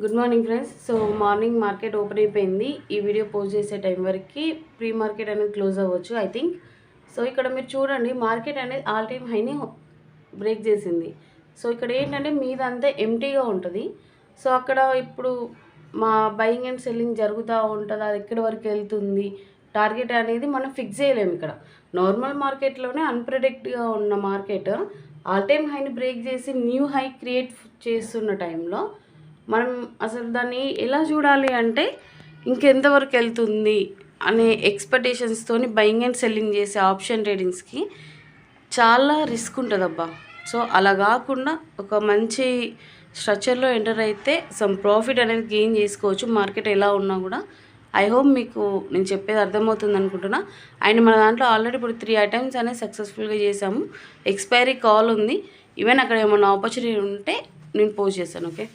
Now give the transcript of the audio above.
Good morning friends. So morning market open అయిపోయింది. ఈ video post చేసే టైం వరకు ప్రీ మార్కెట్ అనేది క్లోజ్ అవ్వచ్చు ఐ థింక్. సో ఇక్కడ మీరు చూడండి, మార్కెట్ అనేది ఆల్ టైమ్ హైని బ్రేక్ చేసింది. సో ఇక్కడ ఏంటంటే మీదంతా ఎంటీగా ఉంటుంది. సో అక్కడ ఇప్పుడు మా బయింగ్ అండ్ సెల్లింగ్ జరుగుతూ ఉంటుంది. అది ఎక్కడి వరకు వెళ్తుంది టార్గెట్ అనేది మనం ఫిక్స్ చేయలేము. ఇక్కడ నార్మల్ మార్కెట్లోనే అన్ప్రెడిక్ట్గా ఉన్న మార్కెట్ ఆల్ టైమ్ హైని బ్రేక్ చేసి న్యూ హై క్రియేట్ చేస్తున్న టైంలో మనం అసలు దాన్ని ఎలా చూడాలి అంటే ఇంకెంతవరకు వెళ్తుంది అనే ఎక్స్పెక్టేషన్స్తోని బయింగ్ అండ్ సెల్లింగ్ చేసే ఆప్షన్ ట్రేడింగ్స్కి చాలా రిస్క్ ఉంటుంది అబ్బా. సో అలా కాకుండా ఒక మంచి స్ట్రక్చర్లో ఎంటర్ అయితే సమ్ ప్రాఫిట్ అనేది గెయిన్ చేసుకోవచ్చు మార్కెట్ ఎలా ఉన్నా కూడా. ఐ హోప్ మీకు నేను చెప్పేది అర్థమవుతుంది అనుకుంటున్నా. అండ్ మన దాంట్లో ఆల్రెడీ ఇప్పుడు 3 ఐటమ్స్ అనేది సక్సెస్ఫుల్గా చేసాము. ఎక్స్పైరీ కాల్ ఉంది. ఈవెన్ అక్కడ ఏమైనా ఆపర్చునిటీ ఉంటే నేను పోస్ట్ చేశాను. ఓకే.